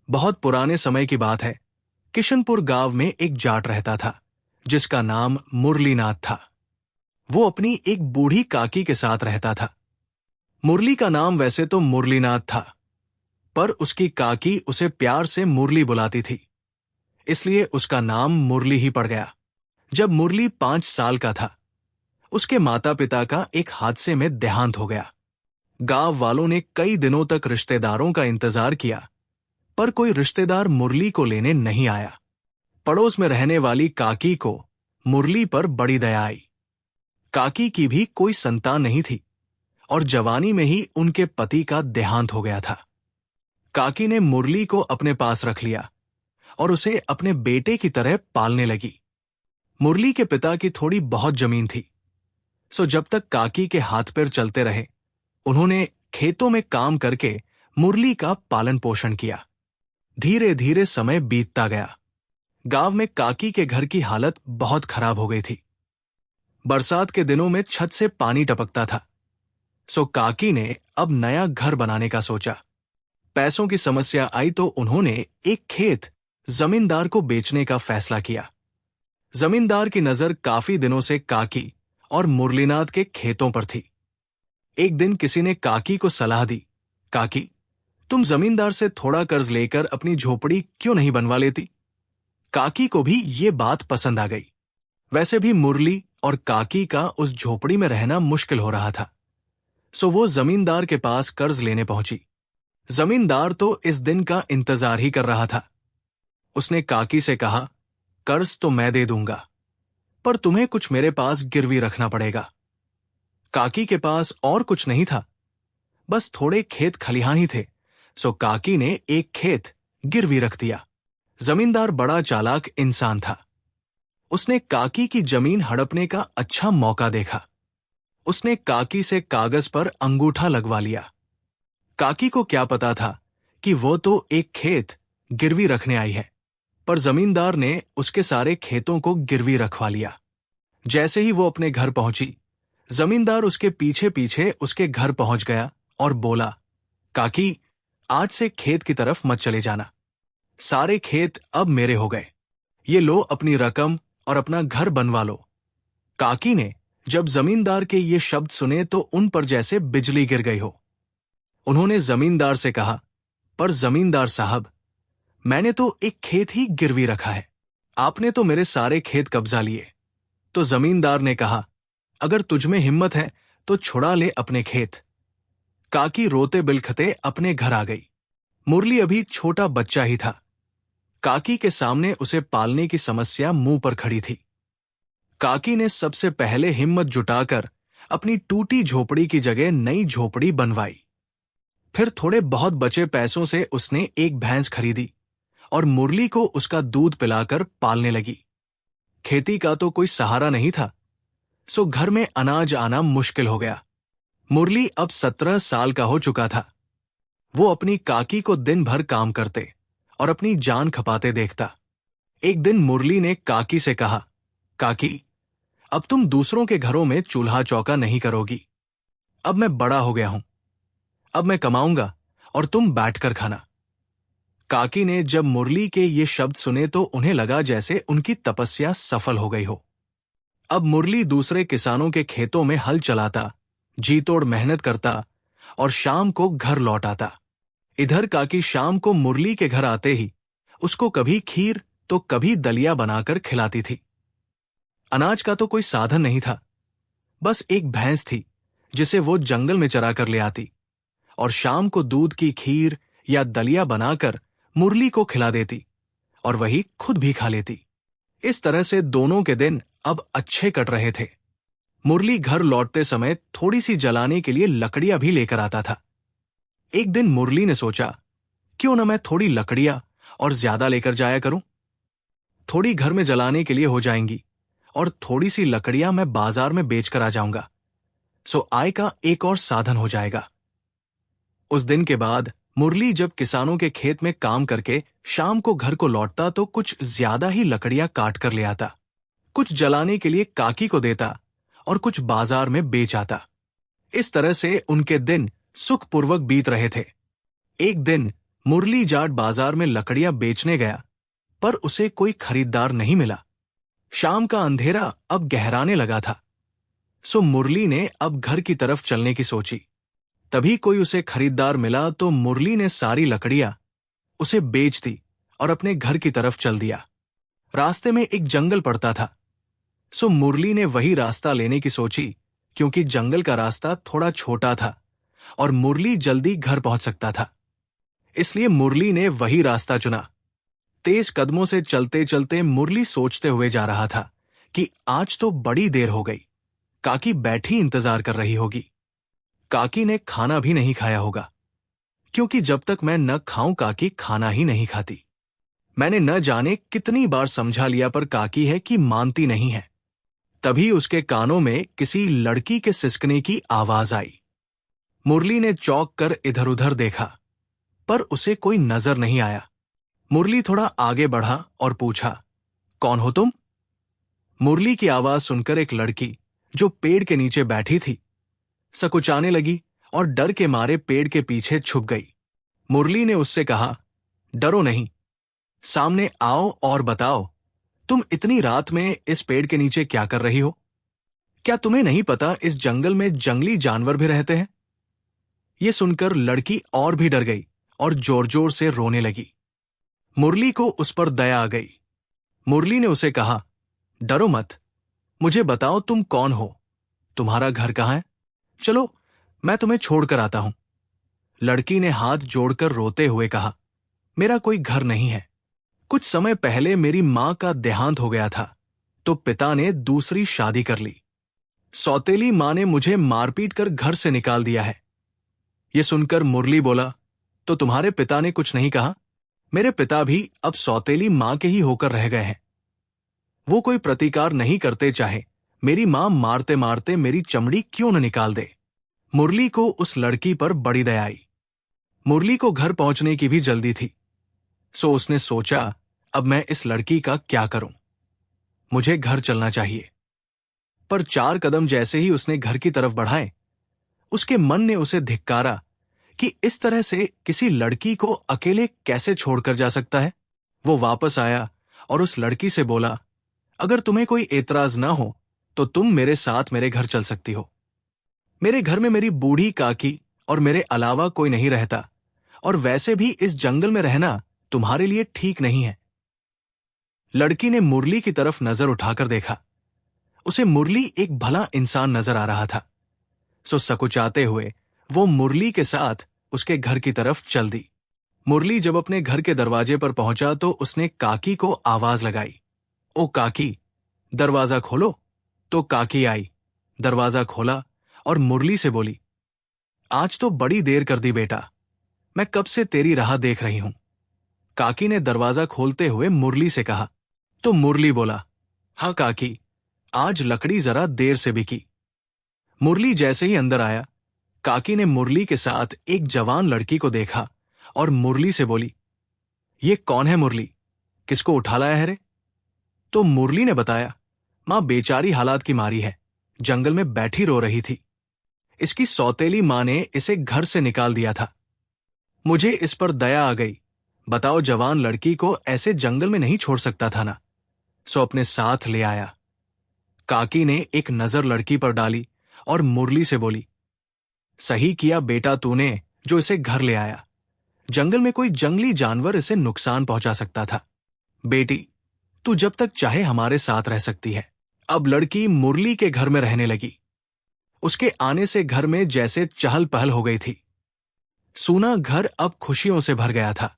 बहुत पुराने समय की बात है। किशनपुर गांव में एक जाट रहता था जिसका नाम मुरलीनाथ था। वो अपनी एक बूढ़ी काकी के साथ रहता था। मुरली का नाम वैसे तो मुरलीनाथ था, पर उसकी काकी उसे प्यार से मुरली बुलाती थी, इसलिए उसका नाम मुरली ही पड़ गया। जब मुरली 5 साल का था, उसके माता पिता का एक हादसे में देहांत हो गया। गांव वालों ने कई दिनों तक रिश्तेदारों का इंतजार किया, पर कोई रिश्तेदार मुरली को लेने नहीं आया। पड़ोस में रहने वाली काकी को मुरली पर बड़ी दया आई। काकी की भी कोई संतान नहीं थी और जवानी में ही उनके पति का देहांत हो गया था। काकी ने मुरली को अपने पास रख लिया और उसे अपने बेटे की तरह पालने लगी। मुरली के पिता की थोड़ी बहुत जमीन थी, सो जब तक काकी के हाथ पैर चलते रहे, उन्होंने खेतों में काम करके मुरली का पालन पोषण किया। धीरे धीरे समय बीतता गया। गांव में काकी के घर की हालत बहुत खराब हो गई थी। बरसात के दिनों में छत से पानी टपकता था, सो काकी ने अब नया घर बनाने का सोचा। पैसों की समस्या आई तो उन्होंने एक खेत जमींदार को बेचने का फैसला किया। जमींदार की नजर काफी दिनों से काकी और मुरलीनाथ के खेतों पर थी। एक दिन किसी ने काकी को सलाह दी, काकी, तुम जमींदार से थोड़ा कर्ज लेकर अपनी झोपड़ी क्यों नहीं बनवा लेती? काकी को भी ये बात पसंद आ गई। वैसे भी मुरली और काकी का उस झोपड़ी में रहना मुश्किल हो रहा था, सो वो जमींदार के पास कर्ज लेने पहुंची। जमींदार तो इस दिन का इंतजार ही कर रहा था। उसने काकी से कहा, कर्ज तो मैं दे दूंगा, पर तुम्हें कुछ मेरे पास गिरवी रखना पड़ेगा। काकी के पास और कुछ नहीं था, बस थोड़े खेत खलिहान ही थे, सो काकी ने एक खेत गिरवी रख दिया। जमींदार बड़ा चालाक इंसान था। उसने काकी की जमीन हड़पने का अच्छा मौका देखा। उसने काकी से कागज पर अंगूठा लगवा लिया। काकी को क्या पता था कि वो तो एक खेत गिरवी रखने आई है, पर जमींदार ने उसके सारे खेतों को गिरवी रखवा लिया। जैसे ही वो अपने घर पहुंची, जमींदार उसके पीछे पीछे उसके घर पहुंच गया और बोला, काकी, आज से खेत की तरफ मत चले जाना। सारे खेत अब मेरे हो गए। ये लो अपनी रकम और अपना घर बनवा लो। काकी ने जब जमींदार के ये शब्द सुने तो उन पर जैसे बिजली गिर गई हो। उन्होंने जमींदार से कहा, पर जमींदार साहब, मैंने तो एक खेत ही गिरवी रखा है, आपने तो मेरे सारे खेत कब्जा लिए। तो जमींदार ने कहा, अगर तुझमें हिम्मत है तो छुड़ा ले अपने खेत। काकी रोते बिलखते अपने घर आ गई। मुरली अभी छोटा बच्चा ही था। काकी के सामने उसे पालने की समस्या मुंह पर खड़ी थी। काकी ने सबसे पहले हिम्मत जुटाकर अपनी टूटी झोपड़ी की जगह नई झोपड़ी बनवाई। फिर थोड़े बहुत बचे पैसों से उसने एक भैंस खरीदी और मुरली को उसका दूध पिलाकर पालने लगी। खेती का तो कोई सहारा नहीं था, सो घर में अनाज आना मुश्किल हो गया। मुरली अब 17 साल का हो चुका था। वो अपनी काकी को दिन भर काम करते और अपनी जान खपाते देखता। एक दिन मुरली ने काकी से कहा, काकी, अब तुम दूसरों के घरों में चूल्हा चौका नहीं करोगी। अब मैं बड़ा हो गया हूं। अब मैं कमाऊंगा और तुम बैठकर खाना। काकी ने जब मुरली के ये शब्द सुने तो उन्हें लगा जैसे उनकी तपस्या सफल हो गई हो। अब मुरली दूसरे किसानों के खेतों में हल चलाता, जी तोड़ मेहनत करता और शाम को घर लौट आता। इधर काकी शाम को मुरली के घर आते ही उसको कभी खीर तो कभी दलिया बनाकर खिलाती थी। अनाज का तो कोई साधन नहीं था, बस एक भैंस थी जिसे वो जंगल में चरा कर ले आती और शाम को दूध की खीर या दलिया बनाकर मुरली को खिला देती और वही खुद भी खा लेती। इस तरह से दोनों के दिन अब अच्छे कट रहे थे। मुरली घर लौटते समय थोड़ी सी जलाने के लिए लकड़ियां भी लेकर आता था। एक दिन मुरली ने सोचा, क्यों न मैं थोड़ी लकड़ियां और ज्यादा लेकर जाया करूं। थोड़ी घर में जलाने के लिए हो जाएंगी और थोड़ी सी लकड़ियां मैं बाजार में बेचकर आ जाऊंगा, सो आय का एक और साधन हो जाएगा। उस दिन के बाद मुरली जब किसानों के खेत में काम करके शाम को घर को लौटता तो कुछ ज्यादा ही लकड़ियां काट कर ले आता। कुछ जलाने के लिए काकी को देता और कुछ बाजार में बेच आता। इस तरह से उनके दिन सुखपूर्वक बीत रहे थे। एक दिन मुरली जाट बाजार में लकड़ियां बेचने गया, पर उसे कोई खरीदार नहीं मिला। शाम का अंधेरा अब गहराने लगा था, सो मुरली ने अब घर की तरफ चलने की सोची। तभी कोई उसे खरीदार मिला तो मुरली ने सारी लकड़ियां उसे बेच दी और अपने घर की तरफ चल दिया। रास्ते में एक जंगल पड़ता था, सो मुरली ने वही रास्ता लेने की सोची, क्योंकि जंगल का रास्ता थोड़ा छोटा था और मुरली जल्दी घर पहुंच सकता था। इसलिए मुरली ने वही रास्ता चुना। तेज कदमों से चलते चलते मुरली सोचते हुए जा रहा था कि आज तो बड़ी देर हो गई, काकी बैठी इंतजार कर रही होगी। काकी ने खाना भी नहीं खाया होगा, क्योंकि जब तक मैं न खाऊं काकी खाना ही नहीं खाती। मैंने न जाने कितनी बार समझा लिया, पर काकी है कि मानती नहीं है। तभी उसके कानों में किसी लड़की के सिसकने की आवाज आई। मुरली ने चौंक कर इधर उधर देखा, पर उसे कोई नजर नहीं आया। मुरली थोड़ा आगे बढ़ा और पूछा, कौन हो तुम? मुरली की आवाज सुनकर एक लड़की जो पेड़ के नीचे बैठी थी सकुचाने लगी और डर के मारे पेड़ के पीछे छुप गई। मुरली ने उससे कहा, डरो नहीं, सामने आओ और बताओ, तुम इतनी रात में इस पेड़ के नीचे क्या कर रही हो? क्या तुम्हें नहीं पता इस जंगल में जंगली जानवर भी रहते हैं? ये सुनकर लड़की और भी डर गई और जोर जोर से रोने लगी। मुरली को उस पर दया आ गई। मुरली ने उसे कहा, डरो मत, मुझे बताओ तुम कौन हो, तुम्हारा घर कहाँ है? चलो मैं तुम्हें छोड़कर आता हूं। लड़की ने हाथ जोड़कर रोते हुए कहा, मेरा कोई घर नहीं है। कुछ समय पहले मेरी मां का देहांत हो गया था, तो पिता ने दूसरी शादी कर ली। सौतेली मां ने मुझे मारपीट कर घर से निकाल दिया है। यह सुनकर मुरली बोला, तो तुम्हारे पिता ने कुछ नहीं कहा? मेरे पिता भी अब सौतेली मां के ही होकर रह गए हैं। वो कोई प्रतिकार नहीं करते, चाहे मेरी मां मारते मारते मेरी चमड़ी क्यों न निकाल दे। मुरली को उस लड़की पर बड़ी दया आई। मुरली को घर पहुंचने की भी जल्दी थी, सो उसने सोचा, अब मैं इस लड़की का क्या करूं? मुझे घर चलना चाहिए। पर 4 कदम जैसे ही उसने घर की तरफ बढ़ाए, उसके मन ने उसे धिक्कारा कि इस तरह से किसी लड़की को अकेले कैसे छोड़कर जा सकता है। वो वापस आया और उस लड़की से बोला, अगर तुम्हें कोई एतराज ना हो तो तुम मेरे साथ मेरे घर चल सकती हो। मेरे घर में मेरी बूढ़ी काकी और मेरे अलावा कोई नहीं रहता, और वैसे भी इस जंगल में रहना तुम्हारे लिए ठीक नहीं है। लड़की ने मुरली की तरफ नजर उठाकर देखा। उसे मुरली एक भला इंसान नजर आ रहा था, सो सकुचाते हुए वो मुरली के साथ उसके घर की तरफ चल दी। मुरली जब अपने घर के दरवाजे पर पहुंचा तो उसने काकी को आवाज लगाई, ओ काकी, दरवाजा खोलो। तो काकी आई, दरवाजा खोला और मुरली से बोली, आज तो बड़ी देर कर दी बेटा, मैं कब से तेरी राह देख रही हूं। काकी ने दरवाजा खोलते हुए मुरली से कहा। तो मुरली बोला, हाँ काकी, आज लकड़ी जरा देर से बिकी। मुरली जैसे ही अंदर आया, काकी ने मुरली के साथ एक जवान लड़की को देखा और मुरली से बोली, ये कौन है मुरली, किसको उठा लाया है रे? तो मुरली ने बताया, मां बेचारी हालात की मारी है, जंगल में बैठी रो रही थी। इसकी सौतेली मां ने इसे घर से निकाल दिया था। मुझे इस पर दया आ गई। बताओ, जवान लड़की को ऐसे जंगल में नहीं छोड़ सकता था ना, सो अपने साथ ले आया। काकी ने एक नजर लड़की पर डाली और मुरली से बोली, सही किया बेटा तूने जो इसे घर ले आया। जंगल में कोई जंगली जानवर इसे नुकसान पहुंचा सकता था। बेटी, तू जब तक चाहे हमारे साथ रह सकती है। अब लड़की मुरली के घर में रहने लगी। उसके आने से घर में जैसे चहल पहल हो गई थी। सूना घर अब खुशियों से भर गया था।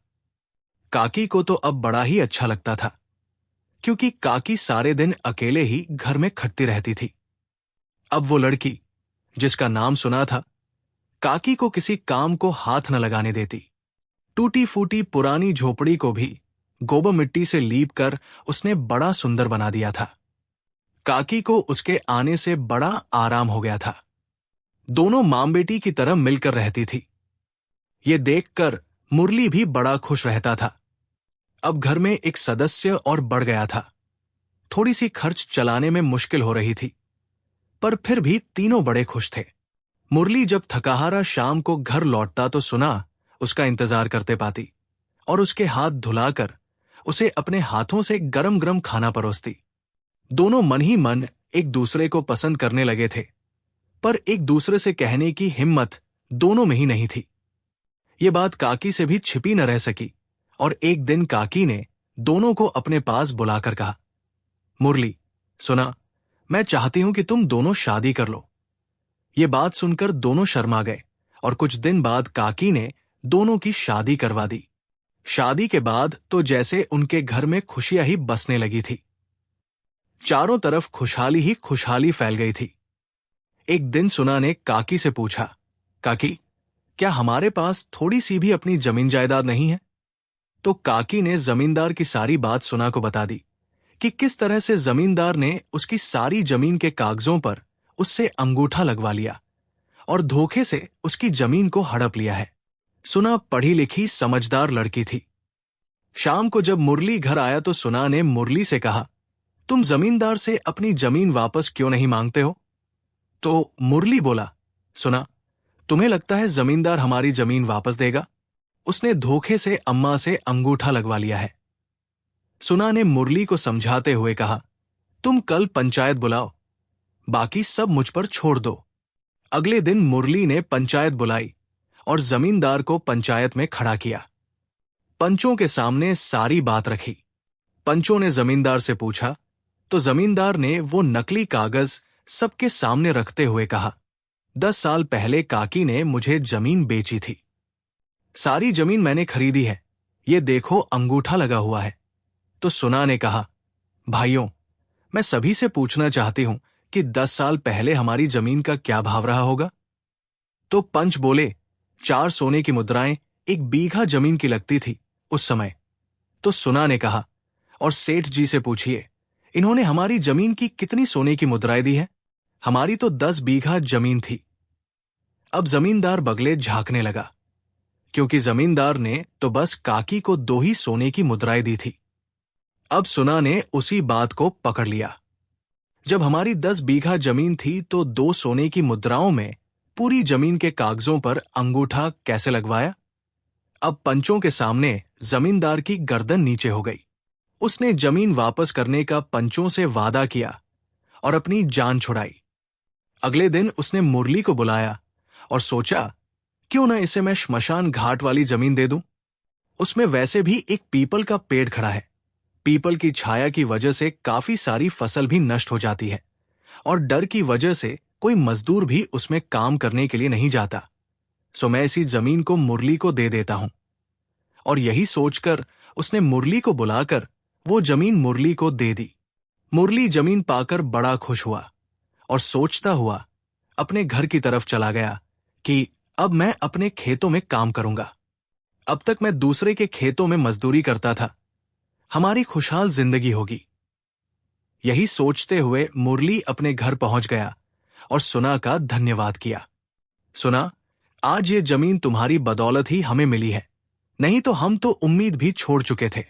काकी को तो अब बड़ा ही अच्छा लगता था, क्योंकि काकी सारे दिन अकेले ही घर में खटती रहती थी। अब वो लड़की, जिसका नाम सुना था, काकी को किसी काम को हाथ न लगाने देती। टूटी फूटी पुरानी झोपड़ी को भी गोबर मिट्टी से लीप कर उसने बड़ा सुंदर बना दिया था। काकी को उसके आने से बड़ा आराम हो गया था। दोनों मां बेटी की तरह मिलकर रहती थी। ये देखकर मुरली भी बड़ा खुश रहता था। अब घर में एक सदस्य और बढ़ गया था। थोड़ी सी खर्च चलाने में मुश्किल हो रही थी, पर फिर भी तीनों बड़े खुश थे। मुरली जब थकाहारा शाम को घर लौटता तो सुना उसका इंतजार करते पाती। और उसके हाथ धुलाकर उसे अपने हाथों से गरम गरम खाना परोसती। दोनों मन ही मन एक दूसरे को पसंद करने लगे थे, पर एक दूसरे से कहने की हिम्मत दोनों में ही नहीं थी। ये बात काकी से भी छिपी न रह सकी और एक दिन काकी ने दोनों को अपने पास बुलाकर कहा, मुरली, सुना, मैं चाहती हूं कि तुम दोनों शादी कर लो। ये बात सुनकर दोनों शर्मा गए और कुछ दिन बाद काकी ने दोनों की शादी करवा दी। शादी के बाद तो जैसे उनके घर में खुशियां ही बसने लगी थी। चारों तरफ खुशहाली ही खुशहाली फैल गई थी। एक दिन सुना ने काकी से पूछा, काकी, क्या हमारे पास थोड़ी सी भी अपनी जमीन जायदाद नहीं है? तो काकी ने जमींदार की सारी बात सुना को बता दी कि किस तरह से जमींदार ने उसकी सारी जमीन के कागजों पर उससे अंगूठा लगवा लिया और धोखे से उसकी जमीन को हड़प लिया है। सुना पढ़ी लिखी समझदार लड़की थी। शाम को जब मुरली घर आया तो सुना ने मुरली से कहा, तुम जमींदार से अपनी जमीन वापस क्यों नहीं मांगते हो? तो मुरली बोला, सुना, तुम्हें लगता है जमींदार हमारी जमीन वापस देगा? उसने धोखे से अम्मा से अंगूठा लगवा लिया है। सुना ने मुरली को समझाते हुए कहा, तुम कल पंचायत बुलाओ, बाकी सब मुझ पर छोड़ दो। अगले दिन मुरली ने पंचायत बुलाई और जमींदार को पंचायत में खड़ा किया। पंचों के सामने सारी बात रखी। पंचों ने जमींदार से पूछा तो जमींदार ने वो नकली कागज सबके सामने रखते हुए कहा, 10 साल पहले काकी ने मुझे जमीन बेची थी। सारी जमीन मैंने खरीदी है, ये देखो अंगूठा लगा हुआ है। तो सुना ने कहा, भाइयों, मैं सभी से पूछना चाहती हूं कि 10 साल पहले हमारी जमीन का क्या भाव रहा होगा? तो पंच बोले, 4 सोने की मुद्राएं 1 बीघा जमीन की लगती थी उस समय। तो सुना ने कहा, और सेठ जी से पूछिए, इन्होंने हमारी जमीन की कितनी सोने की मुद्राएं दी है? हमारी तो 10 बीघा जमीन थी। अब जमींदार बगले झांकने लगा, क्योंकि जमींदार ने तो बस काकी को 2 ही सोने की मुद्राएं दी थी। अब सुना ने उसी बात को पकड़ लिया। जब हमारी 10 बीघा जमीन थी तो 2 सोने की मुद्राओं में पूरी जमीन के कागजों पर अंगूठा कैसे लगवाया? अब पंचों के सामने जमींदार की गर्दन नीचे हो गई। उसने जमीन वापस करने का पंचों से वादा किया और अपनी जान छुड़ाई। अगले दिन उसने मुरली को बुलाया और सोचा, क्यों ना इसे मैं श्मशान घाट वाली जमीन दे दूं? उसमें वैसे भी एक पीपल का पेड़ खड़ा है। पीपल की छाया की वजह से काफी सारी फसल भी नष्ट हो जाती है और डर की वजह से कोई मजदूर भी उसमें काम करने के लिए नहीं जाता। सो मैं इसी जमीन को मुरली को दे देता हूं। और यही सोचकर उसने मुरली को बुलाकर वो जमीन मुरली को दे दी। मुरली जमीन पाकर बड़ा खुश हुआ और सोचता हुआ अपने घर की तरफ चला गया कि अब मैं अपने खेतों में काम करूंगा। अब तक मैं दूसरे के खेतों में मजदूरी करता था, हमारी खुशहाल जिंदगी होगी। यही सोचते हुए मुरली अपने घर पहुंच गया और सुना का धन्यवाद किया। सुना, आज ये जमीन तुम्हारी बदौलत ही हमें मिली है, नहीं तो हम तो उम्मीद भी छोड़ चुके थे।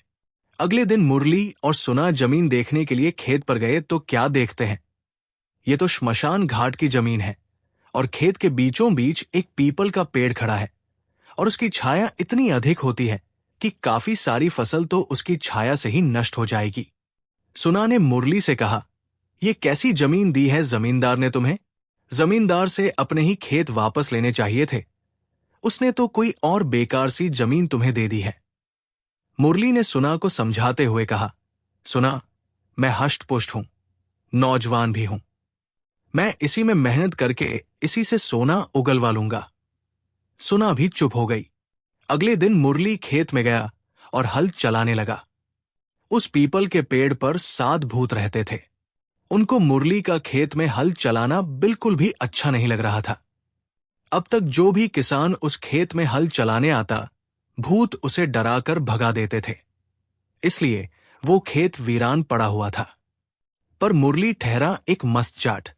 अगले दिन मुरली और सुना जमीन देखने के लिए खेत पर गए तो क्या देखते हैं, ये तो श्मशान घाट की जमीन है और खेत के बीचों बीच एक पीपल का पेड़ खड़ा है और उसकी छाया इतनी अधिक होती है कि काफी सारी फसल तो उसकी छाया से ही नष्ट हो जाएगी। सुना ने मुरली से कहा, ये कैसी जमीन दी है जमींदार ने तुम्हें? जमींदार से अपने ही खेत वापस लेने चाहिए थे, उसने तो कोई और बेकार सी जमीन तुम्हें दे दी है। मुरली ने सुना को समझाते हुए कहा, सुना, मैं हष्ट पुष्ट हूं, नौजवान भी हूं, मैं इसी में मेहनत करके इसी से सोना उगलवा लूंगा। सुना भी चुप हो गई। अगले दिन मुरली खेत में गया और हल चलाने लगा। उस पीपल के पेड़ पर 7 भूत रहते थे। उनको मुरली का खेत में हल चलाना बिल्कुल भी अच्छा नहीं लग रहा था। अब तक जो भी किसान उस खेत में हल चलाने आता, भूत उसे डराकर भगा देते थे, इसलिए वो खेत वीरान पड़ा हुआ था। पर मुरली ठहरा एक मस्त जाट।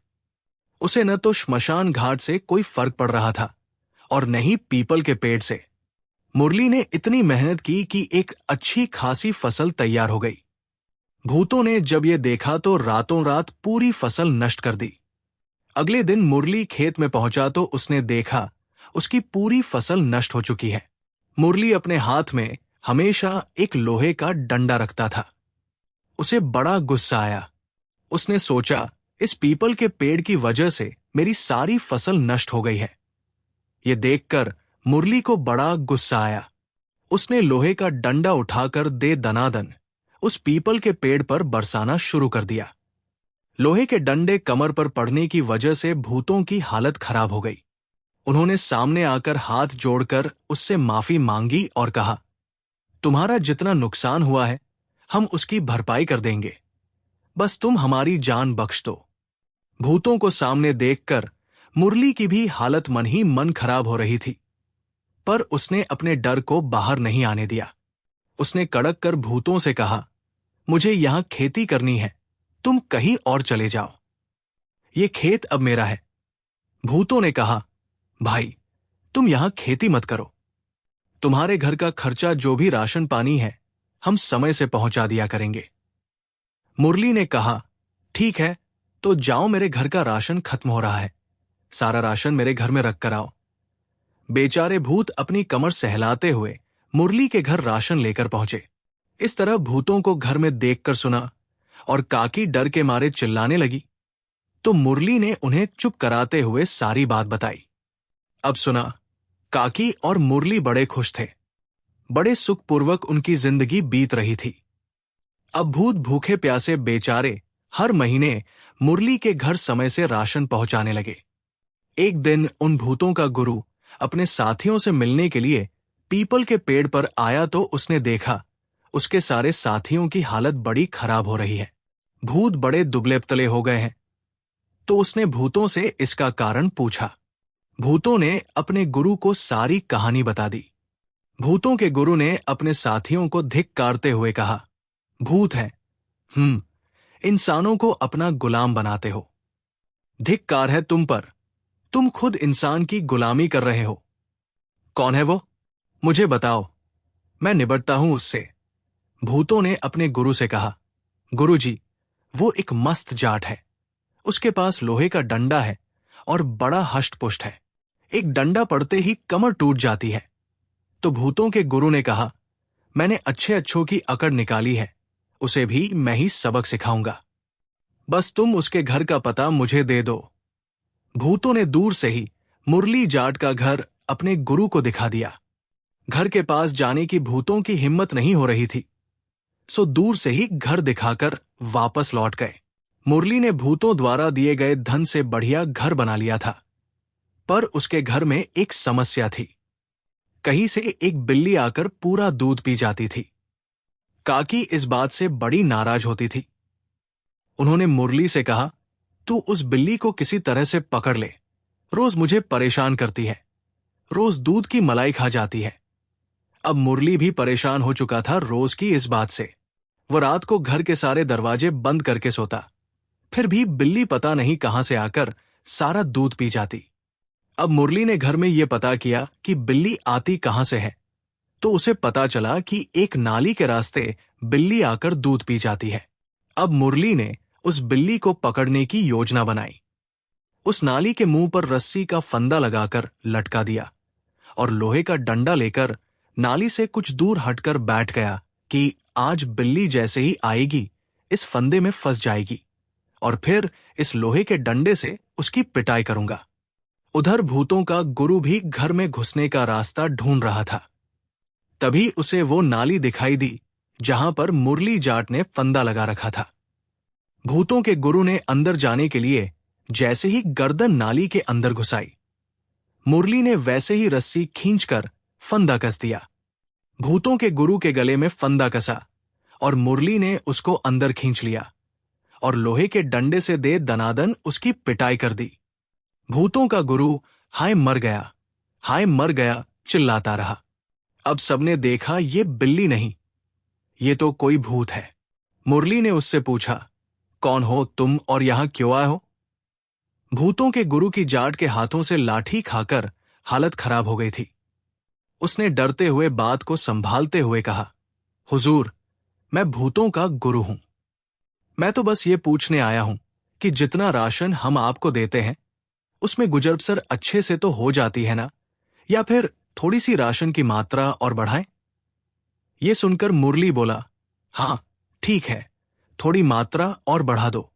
उसे न तो श्मशान घाट से कोई फर्क पड़ रहा था और न ही पीपल के पेड़ से। मुरली ने इतनी मेहनत की कि एक अच्छी खासी फसल तैयार हो गई। भूतों ने जब ये देखा तो रातों रात पूरी फसल नष्ट कर दी। अगले दिन मुरली खेत में पहुंचा तो उसने देखा उसकी पूरी फसल नष्ट हो चुकी है। मुरली अपने हाथ में हमेशा एक लोहे का डंडा रखता था। उसे बड़ा गुस्सा आया। उसने सोचा, इस पीपल के पेड़ की वजह से मेरी सारी फसल नष्ट हो गई है। ये देखकर मुरली को बड़ा गुस्सा आया। उसने लोहे का डंडा उठाकर दे दनादन उस पीपल के पेड़ पर बरसाना शुरू कर दिया। लोहे के डंडे कमर पर पड़ने की वजह से भूतों की हालत खराब हो गई। उन्होंने सामने आकर हाथ जोड़कर उससे माफी मांगी और कहा, तुम्हारा जितना नुकसान हुआ है हम उसकी भरपाई कर देंगे, बस तुम हमारी जान बख्श दो। भूतों को सामने देखकर मुरली की भी हालत मन ही मन खराब हो रही थी, पर उसने अपने डर को बाहर नहीं आने दिया। उसने कड़क कर भूतों से कहा, मुझे यहां खेती करनी है, तुम कहीं और चले जाओ। ये खेत अब मेरा है। भूतों ने कहा, भाई तुम यहां खेती मत करो। तुम्हारे घर का खर्चा जो भी राशन पानी है हम समय से पहुंचा दिया करेंगे। मुरली ने कहा, ठीक है, तो जाओ, मेरे घर का राशन खत्म हो रहा है, सारा राशन मेरे घर में रख कर आओ। बेचारे भूत अपनी कमर सहलाते हुए मुरली के घर राशन लेकर पहुंचे। इस तरह भूतों को घर में देखकर सुना और काकी डर के मारे चिल्लाने लगी, तो मुरली ने उन्हें चुप कराते हुए सारी बात बताई। अब सुना, काकी और मुरली बड़े खुश थे। बड़े सुखपूर्वक उनकी जिंदगी बीत रही थी। अब भूत भूखे प्यासे बेचारे हर महीने मुरली के घर समय से राशन पहुंचाने लगे। एक दिन उन भूतों का गुरु अपने साथियों से मिलने के लिए पीपल के पेड़ पर आया तो उसने देखा उसके सारे साथियों की हालत बड़ी खराब हो रही है। भूत बड़े दुबले पतले हो गए हैं। तो उसने भूतों से इसका कारण पूछा। भूतों ने अपने गुरु को सारी कहानी बता दी। भूतों के गुरु ने अपने साथियों को धिक्कारते हुए कहा, भूत है, इंसानों को अपना गुलाम बनाते हो। धिक्कार है तुम पर, तुम खुद इंसान की गुलामी कर रहे हो। कौन है वो, मुझे बताओ, मैं निबटता हूं उससे। भूतों ने अपने गुरु से कहा, गुरुजी, वो एक मस्त जाट है। उसके पास लोहे का डंडा है और बड़ा हष्ट-पुष्ट है। एक डंडा पड़ते ही कमर टूट जाती है। तो भूतों के गुरु ने कहा, मैंने अच्छे अच्छों की अकड़ निकाली है, उसे भी मैं ही सबक सिखाऊंगा। बस तुम उसके घर का पता मुझे दे दो। भूतों ने दूर से ही मुरली जाट का घर अपने गुरु को दिखा दिया। घर के पास जाने की भूतों की हिम्मत नहीं हो रही थी, सो दूर से ही घर दिखाकर वापस लौट गए। मुरली ने भूतों द्वारा दिए गए धन से बढ़िया घर बना लिया था, पर उसके घर में एक समस्या थी। कहीं से एक बिल्ली आकर पूरा दूध पी जाती थी। काकी इस बात से बड़ी नाराज होती थी। उन्होंने मुरली से कहा, तू उस बिल्ली को किसी तरह से पकड़ ले, रोज मुझे परेशान करती है, रोज दूध की मलाई खा जाती है। अब मुरली भी परेशान हो चुका था रोज की इस बात से। वह रात को घर के सारे दरवाजे बंद करके सोता, फिर भी बिल्ली पता नहीं कहां से आकर सारा दूध पी जाती। अब मुरली ने घर में यह पता किया कि बिल्ली आती कहां से है, तो उसे पता चला कि एक नाली के रास्ते बिल्ली आकर दूध पी जाती है। अब मुरली ने उस बिल्ली को पकड़ने की योजना बनाई। उस नाली के मुंह पर रस्सी का फंदा लगाकर लटका दिया और लोहे का डंडा लेकर नाली से कुछ दूर हटकर बैठ गया कि आज बिल्ली जैसे ही आएगी इस फंदे में फंस जाएगी और फिर इस लोहे के डंडे से उसकी पिटाई करूंगा। उधर भूतों का गुरु भी घर में घुसने का रास्ता ढूंढ रहा था। तभी उसे वो नाली दिखाई दी जहां पर मुरली जाट ने फंदा लगा रखा था। भूतों के गुरु ने अंदर जाने के लिए जैसे ही गर्दन नाली के अंदर घुसाई, मुरली ने वैसे ही रस्सी खींचकर फंदा कस दिया। भूतों के गुरु के गले में फंदा कसा और मुरली ने उसको अंदर खींच लिया और लोहे के डंडे से दे दनादन उसकी पिटाई कर दी। भूतों का गुरु हाय मर गया, हाय मर गया चिल्लाता रहा। अब सबने देखा ये बिल्ली नहीं, ये तो कोई भूत है। मुरली ने उससे पूछा, कौन हो तुम और यहां क्यों आए हो? भूतों के गुरु की जाट के हाथों से लाठी खाकर हालत खराब हो गई थी। उसने डरते हुए बात को संभालते हुए कहा, हुजूर, मैं भूतों का गुरु हूं। मैं तो बस ये पूछने आया हूं कि जितना राशन हम आपको देते हैं उसमें गुजर-बसर अच्छे से तो हो जाती है ना, या फिर थोड़ी सी राशन की मात्रा और बढ़ाएं? ये सुनकर मुरली बोला, हाँ ठीक है, थोड़ी मात्रा और बढ़ा दो।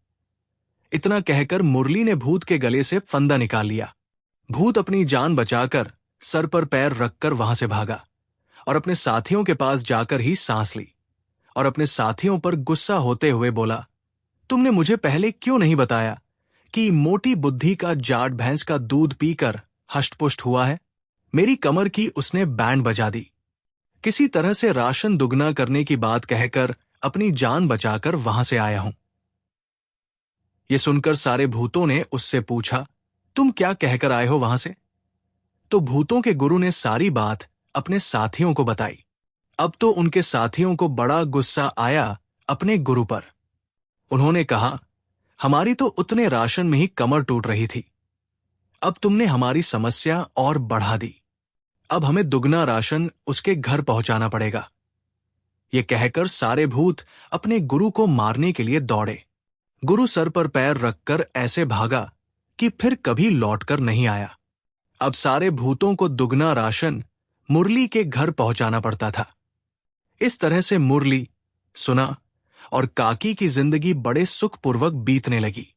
इतना कहकर मुरली ने भूत के गले से फंदा निकाल लिया। भूत अपनी जान बचाकर सर पर पैर रखकर वहां से भागा और अपने साथियों के पास जाकर ही सांस ली और अपने साथियों पर गुस्सा होते हुए बोला, तुमने मुझे पहले क्यों नहीं बताया कि मोटी बुद्धि का जाट भैंस का दूध पीकर हष्टपुष्ट हुआ है। मेरी कमर की उसने बैंड बजा दी। किसी तरह से राशन दुगना करने की बात कहकर अपनी जान बचाकर वहां से आया हूं। यह सुनकर सारे भूतों ने उससे पूछा, तुम क्या कहकर आए हो वहां से? तो भूतों के गुरु ने सारी बात अपने साथियों को बताई। अब तो उनके साथियों को बड़ा गुस्सा आया अपने गुरु पर। उन्होंने कहा, हमारी तो उतने राशन में ही कमर टूट रही थी, अब तुमने हमारी समस्या और बढ़ा दी। अब हमें दुगना राशन उसके घर पहुंचाना पड़ेगा। ये कहकर सारे भूत अपने गुरु को मारने के लिए दौड़े। गुरु सर पर पैर रखकर ऐसे भागा कि फिर कभी लौटकर नहीं आया। अब सारे भूतों को दुगना राशन मुरली के घर पहुंचाना पड़ता था। इस तरह से मुरली, सुना और काकी की जिंदगी बड़े सुखपूर्वक बीतने लगी।